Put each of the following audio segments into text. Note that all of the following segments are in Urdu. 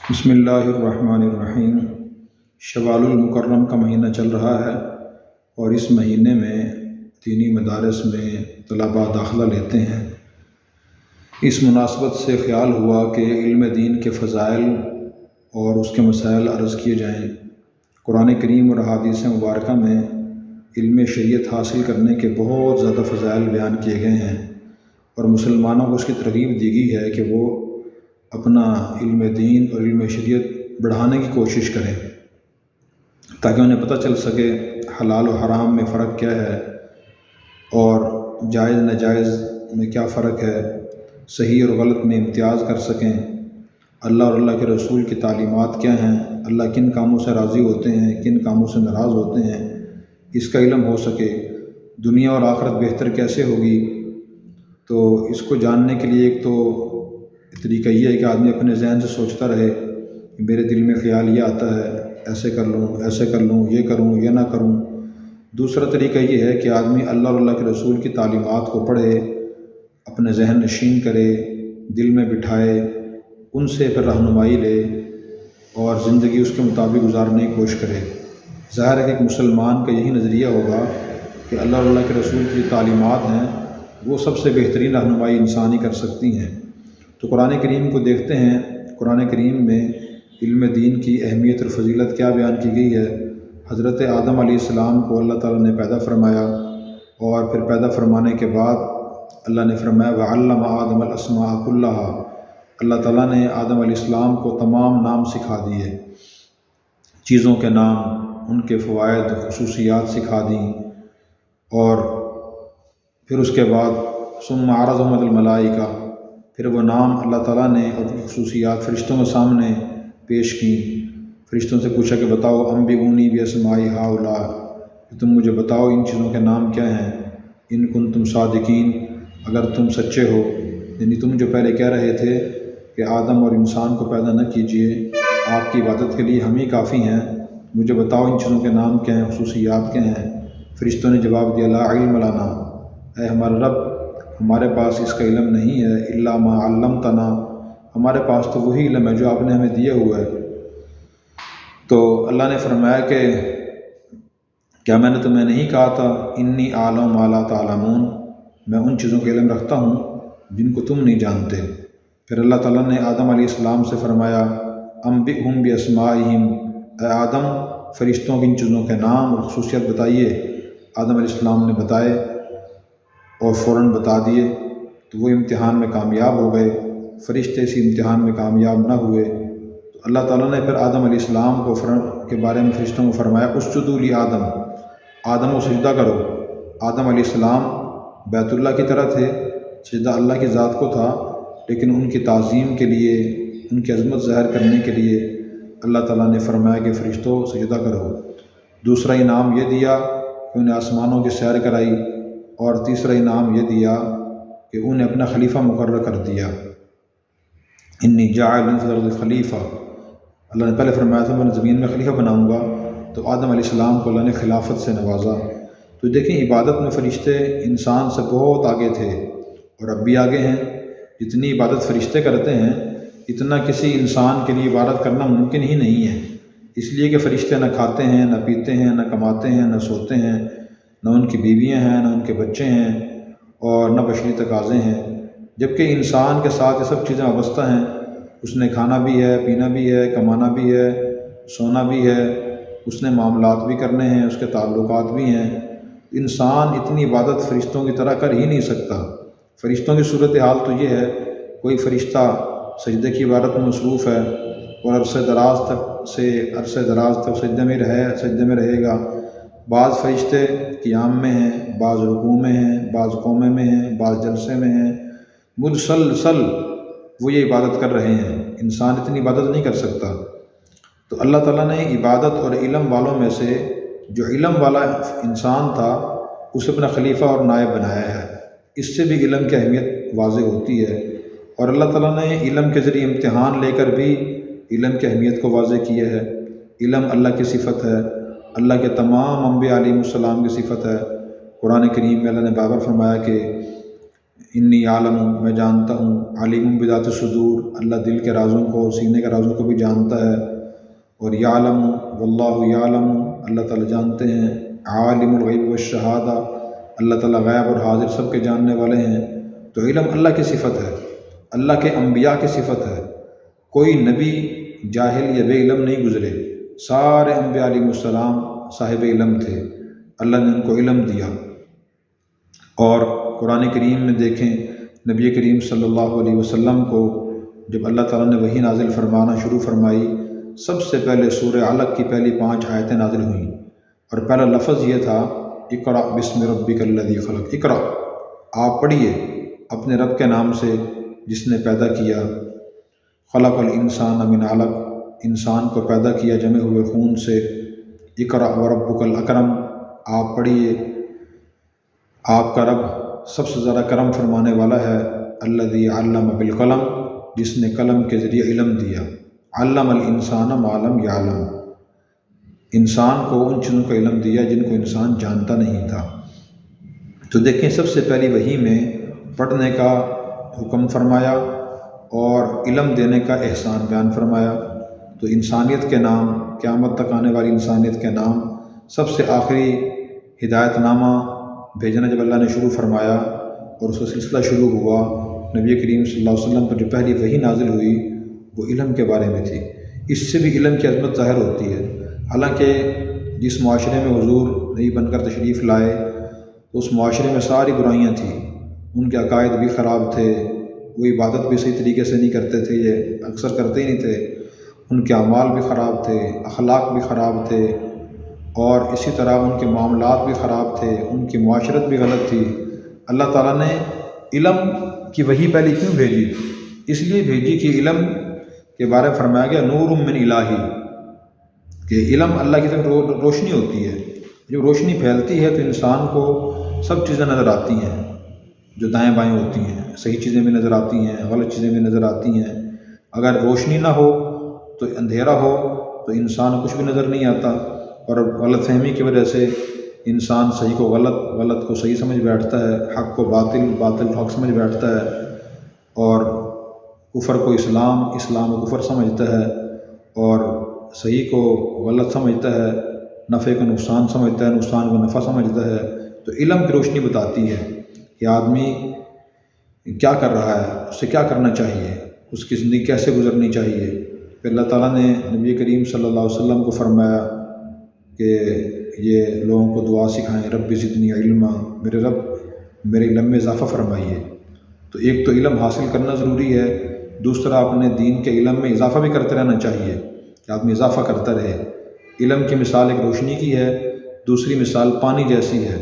بسم اللہ الرحمن الرحیم۔ شوال المکرم کا مہینہ چل رہا ہے اور اس مہینے میں دینی مدارس میں طلباء داخلہ لیتے ہیں۔ اس مناسبت سے خیال ہوا کہ علم دین کے فضائل اور اس کے مسائل عرض کیے جائیں۔ قرآن کریم اور احادیث مبارکہ میں علم شریعت حاصل کرنے کے بہت زیادہ فضائل بیان کیے گئے ہیں اور مسلمانوں کو اس کی ترغیب دی گئی ہے کہ وہ اپنا علم دین اور علم شریعت بڑھانے کی کوشش کریں تاکہ انہیں پتہ چل سکے حلال و حرام میں فرق کیا ہے اور جائز ناجائز میں کیا فرق ہے، صحیح اور غلط میں امتیاز کر سکیں، اللہ اور اللہ کے رسول کی تعلیمات کیا ہیں، اللہ کن کاموں سے راضی ہوتے ہیں، کن کاموں سے ناراض ہوتے ہیں، اس کا علم ہو سکے۔ دنیا اور آخرت بہتر کیسے ہوگی، تو اس کو جاننے کے لیے ایک تو طریقہ یہ ہے کہ آدمی اپنے ذہن سے سوچتا رہے کہ میرے دل میں خیال یہ آتا ہے، ایسے کر لوں، ایسے کر لوں، یہ کروں، یہ نہ کروں۔ دوسرا طریقہ یہ ہے کہ آدمی اللہ اور اللہ کے رسول کی تعلیمات کو پڑھے، اپنے ذہن نشین کرے، دل میں بٹھائے، ان سے پھر رہنمائی لے اور زندگی اس کے مطابق گزارنے کی کوشش کرے۔ ظاہر ہے کہ ایک مسلمان کا یہی نظریہ ہوگا کہ اللہ اور اللہ کے رسول کی تعلیمات ہیں وہ سب سے بہترین رہنمائی انسان ہی کر سکتی ہیں۔ تو قرآن کریم کو دیکھتے ہیں، قرآن کریم میں علم دین کی اہمیت اور فضیلت کیا بیان کی گئی ہے۔ حضرت آدم علیہ السلام کو اللہ تعالیٰ نے پیدا فرمایا اور پھر پیدا فرمانے کے بعد اللہ نے فرمایا وَعَلَّمَ آدَمَ الْأَسْمَاءَ كُلَّهَا، اللہ تعالیٰ نے آدم علیہ السلام کو تمام نام سکھا دیے، چیزوں کے نام، ان کے فوائد، خصوصیات سکھا دیں، اور پھر اس کے بعد ثُمَّ عَرَضَهُمْ عَلَى الْمَلَائِكَةِ، پھر وہ نام اللہ تعالیٰ نے اور خصوصیات فرشتوں کے سامنے پیش کی۔ فرشتوں سے پوچھا کہ بتاؤ انبئونی باسماء ہؤلاء، کہ تم مجھے بتاؤ ان چیزوں کے نام کیا ہیں، ان کنتم صادقین، اگر تم سچے ہو۔ یعنی تم جو پہلے کہہ رہے تھے کہ آدم اور انسان کو پیدا نہ کیجیے، آپ کی عبادت کے لیے ہم ہی کافی ہیں، مجھے بتاؤ ان چیزوں کے نام کیا ہیں، خصوصیات کیا ہیں۔ فرشتوں نے جواب دیا لا علم لنا، اے ہمارا رب ہمارے پاس اس کا علم نہیں ہے، الا ما علمتنا، ہمارے پاس تو وہی علم ہے جو آپ نے ہمیں دیا ہوا ہے۔ تو اللہ نے فرمایا کہ کیا میں نے تمہیں نہیں کہا تھا انی اعلم ما لا تعلمون، میں ان چیزوں کا علم رکھتا ہوں جن کو تم نہیں جانتے۔ پھر اللہ تعالیٰ نے آدم علیہ السلام سے فرمایا انبئہم باسمائہم، اے آدم فرشتوں کی ان چیزوں کے نام اور خصوصیت بتائیے۔ آدم علیہ السلام نے بتائے اور فوراً بتا دیے، تو وہ امتحان میں کامیاب ہو گئے۔ فرشتے اسی امتحان میں کامیاب نہ ہوئے تو اللہ تعالیٰ نے پھر آدم علیہ السلام کے بارے میں فرشتوں کو فرمایا اسجدوا لآدم، آدم کو سجدہ کرو۔ آدم علیہ السلام بیت اللہ کی طرح تھے، سجدہ اللہ کی ذات کو تھا، لیکن ان کی تعظیم کے لیے، ان کی عظمت ظاہر کرنے کے لیے اللہ تعالیٰ نے فرمایا کہ فرشتوں سجدہ کرو۔ دوسرا انعام یہ دیا کہ انہیں آسمانوں کی سیر کرائی، اور تیسرا انعام یہ دیا کہ انہیں اپنا خلیفہ مقرر کر دیا۔ انی جاعل فی الارض خلیفہ، اللہ نے پہلے فرمایا تھا میں زمین میں خلیفہ بناؤں گا، تو آدم علیہ السلام کو اللہ نے خلافت سے نوازا۔ تو دیکھیں عبادت میں فرشتے انسان سے بہت آگے تھے اور اب بھی آگے ہیں۔ جتنی عبادت فرشتے کرتے ہیں اتنا کسی انسان کے لیے عبادت کرنا ممکن ہی نہیں ہے، اس لیے کہ فرشتے نہ کھاتے ہیں، نہ پیتے ہیں، نہ کماتے ہیں، نہ سوتے ہیں، نہ ان کی بیویاں ہیں، نہ ان کے بچے ہیں، اور نہ بشری تقاضے ہیں، جبکہ انسان کے ساتھ یہ سب چیزیں وابستہ ہیں۔ اس نے کھانا بھی ہے، پینا بھی ہے، کمانا بھی ہے، سونا بھی ہے، اس نے معاملات بھی کرنے ہیں، اس کے تعلقات بھی ہیں۔ انسان اتنی عبادت فرشتوں کی طرح کر ہی نہیں سکتا۔ فرشتوں کی صورتحال تو یہ ہے کوئی فرشتہ سجدے کی عبادت میں مصروف ہے اور عرصہ دراز تک سجدے میں رہے گا۔ بعض فرشتے قیام میں ہیں، بعض رکوع میں ہیں، بعض قومے میں ہیں، بعض جلسے میں ہیں، مسلسل وہ یہ عبادت کر رہے ہیں۔ انسان اتنی عبادت نہیں کر سکتا۔ تو اللہ تعالیٰ نے عبادت اور علم والوں میں سے جو علم والا انسان تھا اسے اپنا خلیفہ اور نائب بنایا ہے۔ اس سے بھی علم کی اہمیت واضح ہوتی ہے، اور اللہ تعالیٰ نے علم کے ذریعے امتحان لے کر بھی علم کی اہمیت کو واضح کیا ہے۔ علم اللہ کی صفت ہے، اللہ کے تمام انبیاء علیہ السلام کی صفت ہے۔ قرآن کریم میں اللہ نے بابر فرمایا کہ انی عالم، میں جانتا ہوں، علیم بذات الصدور، اللہ دل کے رازوں کو، سینے کے رازوں کو بھی جانتا ہے، اور یعلم واللہ یعلم، اللہ تعالیٰ جانتے ہیں، عالم الغیب والشہادہ، اللہ تعالیٰ غیب اور حاضر سب کے جاننے والے ہیں۔ تو علم اللہ کی صفت ہے، اللہ کے انبیاء کی صفت ہے۔ کوئی نبی جاہل یا بے علم نہیں گزرے، سارے انبیاء علیہ السلام صاحب علم تھے، اللہ نے ان کو علم دیا۔ اور قرآن کریم میں دیکھیں، نبی کریم صلی اللہ علیہ وسلم کو جب اللہ تعالیٰ نے وحی نازل فرمانا شروع فرمائی، سب سے پہلے سورہ علق کی پہلی 5 آیتیں نازل ہوئیں، اور پہلا لفظ یہ تھا، اقرأ بسم ربک الذی خلق، اقرأ، آپ پڑھیے اپنے رب کے نام سے جس نے پیدا کیا، خلق الانسان من علق، انسان کو پیدا کیا جمے ہوئے خون سے، اقرأ وربک الاکرم، آپ پڑھیے، آپ کا رب سب سے زیادہ کرم فرمانے والا ہے، الذی علم بالقلم، جس نے قلم کے ذریعے علم دیا، علم الانسان ما لم یعلم، انسان کو ان چیزوں کا علم دیا جن کو انسان جانتا نہیں تھا۔ تو دیکھیں، سب سے پہلی وحی میں پڑھنے کا حکم فرمایا اور علم دینے کا احسان بیان فرمایا۔ تو انسانیت کے نام، قیامت تک آنے والی انسانیت کے نام، سب سے آخری ہدایت نامہ بھیجنا جب اللہ نے شروع فرمایا اور اس کا سلسلہ شروع ہوا، نبی کریم صلی اللہ علیہ وسلم پر جو پہلی وحی نازل ہوئی وہ علم کے بارے میں تھی۔ اس سے بھی علم کی عظمت ظاہر ہوتی ہے۔ حالانکہ جس معاشرے میں حضور نبی بن کر تشریف لائے تو اس معاشرے میں ساری برائیاں تھیں، ان کے عقائد بھی خراب تھے، وہ عبادت بھی صحیح طریقے سے نہیں کرتے تھے، یہ اکثر کرتے ہی نہیں تھے، ان کے اعمال بھی خراب تھے، اخلاق بھی خراب تھے، اور اسی طرح ان کے معاملات بھی خراب تھے، ان کی معاشرت بھی غلط تھی۔ اللہ تعالیٰ نے علم کی وحی پہلی کیوں بھیجی؟ اس لیے بھیجی کہ علم کے بارے میں فرمایا گیا نور من الہی، کہ علم اللہ کی طرف روشنی ہوتی ہے، جب روشنی پھیلتی ہے تو انسان کو سب چیزیں نظر آتی ہیں جو دائیں بائیں ہوتی ہیں، صحیح چیزیں بھی نظر آتی ہیں، غلط چیزیں بھی نظر آتی ہیں۔ اگر روشنی نہ ہو تو اندھیرا ہو تو انسان کو کچھ بھی نظر نہیں آتا، اور غلط فہمی کی وجہ سے انسان صحیح کو غلط، غلط کو صحیح سمجھ بیٹھتا ہے، حق کو باطل، باطل کو حق سمجھ بیٹھتا ہے، اور کفر کو اسلام، اسلام کو کفر سمجھتا ہے، اور صحیح کو غلط سمجھتا ہے، نفع کو نقصان سمجھتا ہے، نقصان کو نفع سمجھتا ہے۔ تو علم کی روشنی بتاتی ہے کہ آدمی کیا کر رہا ہے، اسے کیا کرنا چاہیے، اس کی زندگی کیسے گزرنی چاہیے۔ پھر اللہ تعالیٰ نے نبی کریم صلی اللہ علیہ وسلم کو فرمایا کہ یہ لوگوں کو دعا سکھائیں، رب زدنی علما، میرے رب میرے علم میں اضافہ فرمائیے۔ تو ایک تو علم حاصل کرنا ضروری ہے، دوسرا اپنے دین کے علم میں اضافہ بھی کرتے رہنا چاہیے کہ آدمی اضافہ کرتا رہے۔ علم کی مثال ایک روشنی کی ہے، دوسری مثال پانی جیسی ہے۔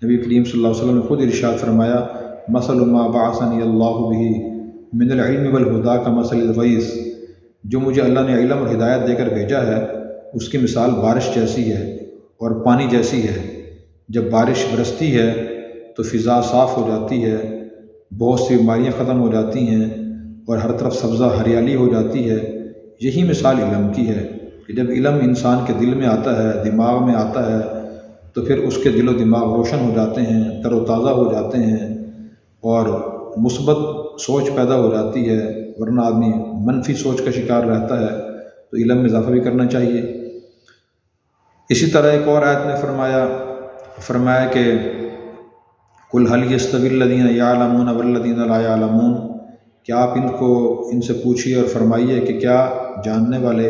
نبی کریم صلی اللہ علیہ وسلم نے خود ارشاد فرمایا، مثل ما بعثنی اللہ بہ من العلم والہدی کمثل الغیث، جو مجھے اللہ نے علم اور ہدایت دے کر بھیجا ہے اس کی مثال بارش جیسی ہے اور پانی جیسی ہے۔ جب بارش برستی ہے تو فضا صاف ہو جاتی ہے، بہت سی بیماریاں ختم ہو جاتی ہیں، اور ہر طرف سبزہ ہریالی ہو جاتی ہے۔ یہی مثال علم کی ہے کہ جب علم انسان کے دل میں آتا ہے، دماغ میں آتا ہے، تو پھر اس کے دل و دماغ روشن ہو جاتے ہیں، تر و تازہ ہو جاتے ہیں، اور مثبت سوچ پیدا ہو جاتی ہے، ورنہ آدمی منفی سوچ کا شکار رہتا ہے۔ تو علم میں اضافہ بھی کرنا چاہیے۔ اسی طرح ایک اور آیت میں فرمایا کہ قل هل يستوي الذين يعلمون والذين لا يعلمون، کیا آپ ان سے پوچھیے اور فرمائیے کہ کیا جاننے والے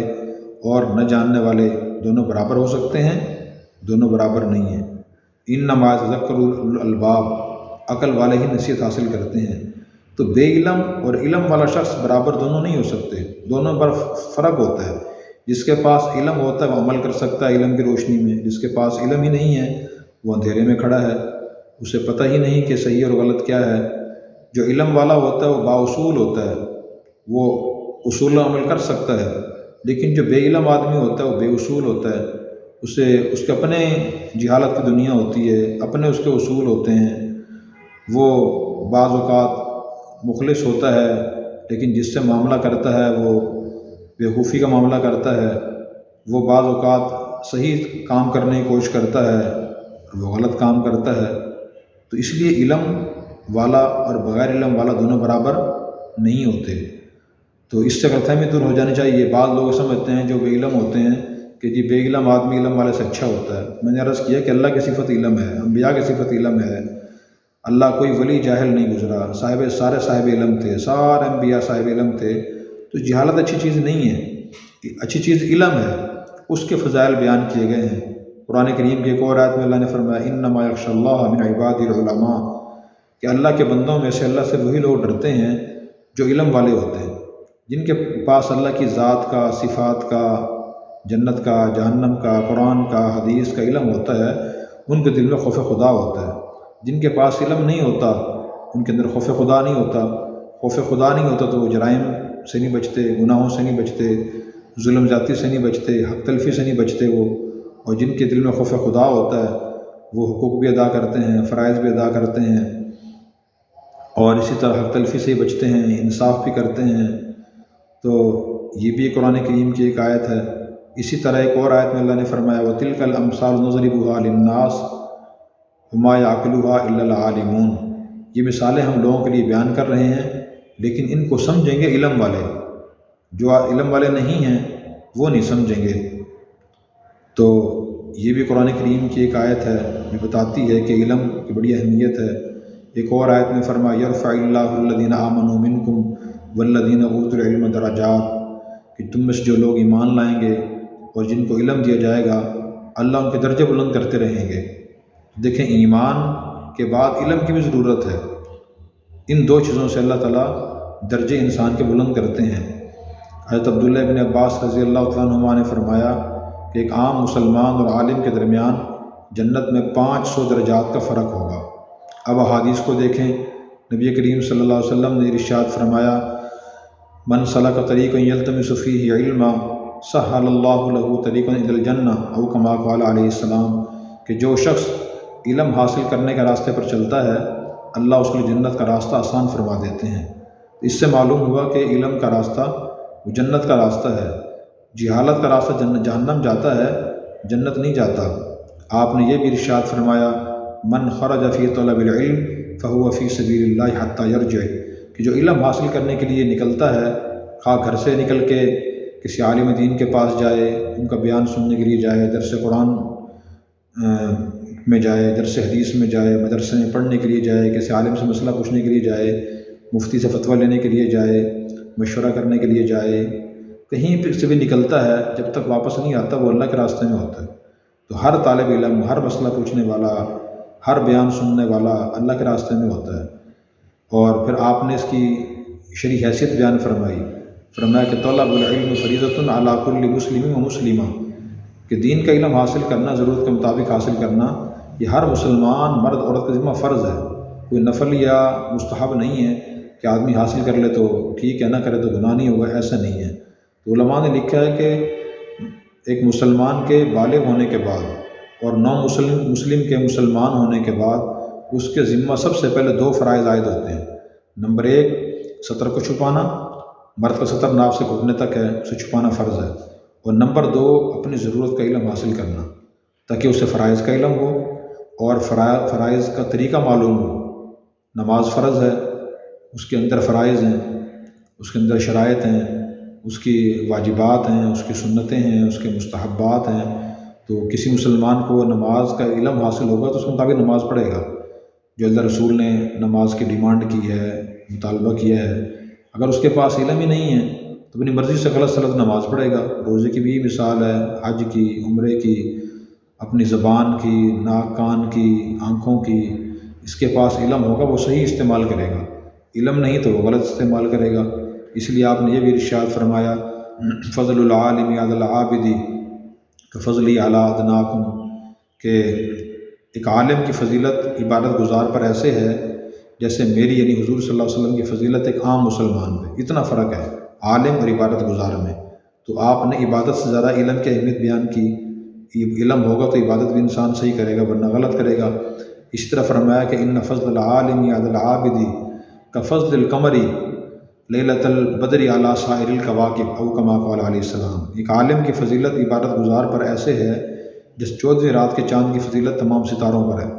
اور نہ جاننے والے دونوں برابر ہو سکتے ہیں؟ دونوں برابر نہیں ہیں۔ انما يتذكر اولو الالباب، عقل والے ہی نصیحت حاصل کرتے ہیں۔ تو بے علم اور علم والا شخص برابر دونوں نہیں ہو سکتے، دونوں پر فرق ہوتا ہے۔ جس کے پاس علم ہوتا ہے وہ عمل کر سکتا ہے علم کی روشنی میں، جس کے پاس علم ہی نہیں ہے وہ اندھیرے میں کھڑا ہے، اسے پتہ ہی نہیں کہ صحیح اور غلط کیا ہے۔ جو علم والا ہوتا ہے وہ بااصول ہوتا ہے، وہ اصول عمل کر سکتا ہے، لیکن جو بے علم آدمی ہوتا ہے وہ بے اصول ہوتا ہے، اس کے اپنے جہالت کی دنیا ہوتی ہے، اپنے اس کے اصول ہوتے ہیں۔ وہ بعض اوقات مخلص ہوتا ہے لیکن جس سے معاملہ کرتا ہے وہ بیوقوفی کا معاملہ کرتا ہے، وہ بعض اوقات صحیح کام کرنے کی کوشش کرتا ہے اور وہ غلط کام کرتا ہے۔ تو اس لیے علم والا اور بغیر علم والا دونوں برابر نہیں ہوتے۔ تو اس سے غلط فہمی دور ہو جانی چاہیے۔ بعض لوگ سمجھتے ہیں جو بے علم ہوتے ہیں کہ جی بے علم آدمی علم والے سے اچھا ہوتا ہے۔ میں نے عرض کیا کہ اللہ کی صفت علم ہے، انبیاء کی صفت علم ہے۔ اللہ کوئی ولی جاہل نہیں گزرا، سارے صاحب علم تھے، سارے انبیاء صاحب علم تھے۔ تو جہالت اچھی چیز نہیں ہے، اچھی چیز علم ہے، اس کے فضائل بیان کیے گئے ہیں۔ قرآن کریم کی ایک اور آیت میں اللہ نے فرمایا انما یخشی اللہ من عبادہ العلماء، کہ اللہ کے بندوں میں سے اللہ سے وہی لوگ ڈرتے ہیں جو علم والے ہوتے ہیں، جن کے پاس اللہ کی ذات کا، صفات کا، جنت کا، جہنم کا، قرآن کا، حدیث کا علم ہوتا ہے، ان کے دل میں خوف خدا ہوتا ہے۔ جن کے پاس علم نہیں ہوتا ان کے اندر خوف خدا نہیں ہوتا، خوف خدا نہیں ہوتا تو وہ جرائم سے نہیں بچتے، گناہوں سے نہیں بچتے، ظلم زیادتی سے نہیں بچتے، حق تلفی سے نہیں بچتے وہ۔ اور جن کے دل میں خوف خدا ہوتا ہے وہ حقوق بھی ادا کرتے ہیں، فرائض بھی ادا کرتے ہیں، اور اسی طرح حق تلفی سے ہی بچتے ہیں، انصاف بھی کرتے ہیں۔ تو یہ بھی قرآن کریم کی ایک آیت ہے۔ اسی طرح ایک اور آیت میں اللہ نے فرمایا وَتِلْكَ الْأَمْثَالُ نَضْرِبُهَا لِلنَّاسِ وَمَا يَعْقِلُهَا إِلَّا الْعَالِمُونَ، یہ مثالیں ہم لوگوں کے لیے بیان کر رہے ہیں لیکن ان کو سمجھیں گے علم والے، جو علم والے نہیں ہیں وہ نہیں سمجھیں گے۔ تو یہ بھی قرآن کریم کی ایک آیت ہے جو بتاتی ہے کہ علم کی بڑی اہمیت ہے۔ ایک اور آیت میں فرمایا يَرْفَعِ اللَّهُ الَّذِينَ آمَنُوا مِنْكُمْ وَالَّذِينَ أُوتُوا الْعِلْمَ دَرَجَاتٍ، کہ تم میں سے جو لوگ ایمان لائیں گے اور جن کو علم دیا جائے گا اللہ ان کے درجے بلند کرتے رہیں گے۔ دیکھیں ایمان کے بعد علم کی بھی ضرورت ہے، ان دو چیزوں سے اللہ تعالیٰ درجے انسان کے بلند کرتے ہیں۔ حضرت عبداللہ بن عباس رضی اللہ تعالیٰ عنہما نے فرمایا کہ ایک عام مسلمان اور عالم کے درمیان جنت میں 500 درجات کا فرق ہوگا۔ اب احادیث کو دیکھیں، نبی کریم صلی اللہ علیہ وسلم نے ارشاد فرمایا من سلک طریقا یلتمس فیہ علما سہل اللہ لہ طریقا الی الجنہ او کما قال علیہ السلام، کہ جو شخص علم حاصل کرنے کے راستے پر چلتا ہے اللہ اس کے لیے جنت کا راستہ آسان فرما دیتے ہیں۔ اس سے معلوم ہوا کہ علم کا راستہ وہ جنت کا راستہ ہے، جہالت کا راستہ جہنم جاتا ہے، جنت نہیں جاتا۔ آپ نے یہ بھی ارشاد فرمایا من خرج فی طلب العلم فہو فی سبیل اللہ حتی یرجع، کہ جو علم حاصل کرنے کے لیے نکلتا ہے، خواہ گھر سے نکل کے کسی عالم دین کے پاس جائے، ان کا بیان سننے کے لیے جائے، درس قرآن میں جائے، درس حدیث میں جائے، مدرسے میں پڑھنے کے لیے جائے، کسی عالم سے مسئلہ پوچھنے کے لیے جائے، مفتی سے فتویٰ لینے کے لیے جائے، مشورہ کرنے کے لیے جائے، کہیں پہ سے بھی نکلتا ہے جب تک واپس نہیں آتا وہ اللہ کے راستے میں ہوتا ہے۔ تو ہر طالب علم، ہر مسئلہ پوچھنے والا، ہر بیان سننے والا اللہ کے راستے میں ہوتا ہے۔ اور پھر آپ نے اس کی شرعی حیثیت بیان فرمایا کہ طلب العلم فریضۃ علی کل مسلم و مسلمہ، کہ دین کا علم حاصل کرنا، ضرورت کے مطابق حاصل کرنا، یہ ہر مسلمان مرد عورت کا ذمہ فرض ہے، کوئی نفل یا مستحب نہیں ہے کہ آدمی حاصل کر لے تو ٹھیک ہے، نہ کرے تو گناہ نہیں ہوگا، ایسا نہیں ہے۔ تو علماء نے لکھا ہے کہ ایک مسلمان کے بالغ ہونے کے بعد اور نو مسلم کے مسلمان ہونے کے بعد اس کے ذمہ سب سے پہلے 2 فرائض عائد ہوتے ہیں۔ نمبر 1 ستر کو چھپانا، مرد کا ستر ناف سے گھٹنے تک ہے، اسے چھپانا فرض ہے۔ اور نمبر 2 اپنی ضرورت کا علم حاصل کرنا، تاکہ اسے فرائض کا علم ہو اور فرائض کا طریقہ معلوم ہو۔ نماز فرض ہے، اس کے اندر فرائض ہیں، اس کے اندر شرائط ہیں، اس کی واجبات ہیں، اس کی سنتیں ہیں، اس کے مستحبات ہیں۔ تو کسی مسلمان کو نماز کا علم حاصل ہوگا تو اس کے مطابق نماز پڑھے گا، جو اللہ رسول نے نماز کی ڈیمانڈ کی ہے، مطالبہ کیا ہے۔ اگر اس کے پاس علم ہی نہیں ہے تو اپنی مرضی سے غلط سلط نماز پڑھے گا۔ روزے کی بھی مثال ہے، حج کی، عمرے کی، اپنی زبان کی، ناک کان کی، آنکھوں کی۔ اس کے پاس علم ہوگا وہ صحیح استعمال کرے گا، علم نہیں تو وہ غلط استعمال کرے گا۔ اس لیے آپ نے یہ بھی ارشاد فرمایا فضل العالم علی العابد کفضلی علی ادناکم، کہ ایک عالم کی فضیلت عبادت گزار پر ایسے ہے جیسے میری یعنی حضور صلی اللہ علیہ وسلم کی فضیلت ایک عام مسلمان میں، اتنا فرق ہے عالم اور عبادت گزار میں۔ تو آپ نے عبادت سے زیادہ علم کی اہمیت بیان کی۔ علم ہوگا تو عبادت بھی انسان صحیح کرے گا، ورنہ غلط کرے گا۔ اسی طرح فرمایا کہ ان فضل العالم علی العابد کفضل القمر لیلۃ البدر علی سائر الکواکب او کما قال علیہ السلام، ایک عالم کی فضیلت عبادت گزار پر ایسے ہے جس 14ویں رات کے چاند کی فضیلت تمام ستاروں پر ہے۔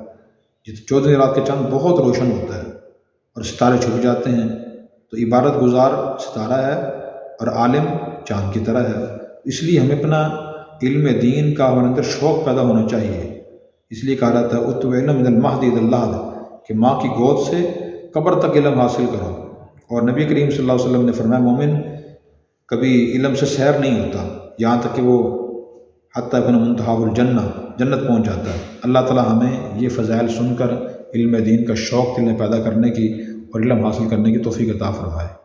14ویں رات کا چاند بہت روشن ہوتا ہے، اور ستارے چھپ جاتے ہیں، تو عبادت گزار ستارہ ہے اور عالم چاند کی طرح ہے۔ اس لیے ہمیں اپنا علم دین کا ہمارے اندر شوق پیدا ہونا چاہیے۔ اس لیے کہا جاتا ہے اتو علم من المہد الی اللحد، کہ ماں کی گود سے قبر تک علم حاصل کرو۔ اور نبی کریم صلی اللہ علیہ وسلم نے فرمایا مومن کبھی علم سے سیر نہیں ہوتا یہاں تک کہ وہ حتی ابن منتہا الجنہ، جنت پہنچ جاتا ہے۔ اللہ تعالی ہمیں یہ فضائل سن کر علم دین کا شوق دل میں پیدا کرنے کی اور علم حاصل کرنے کی توفیق عطا فرمائے۔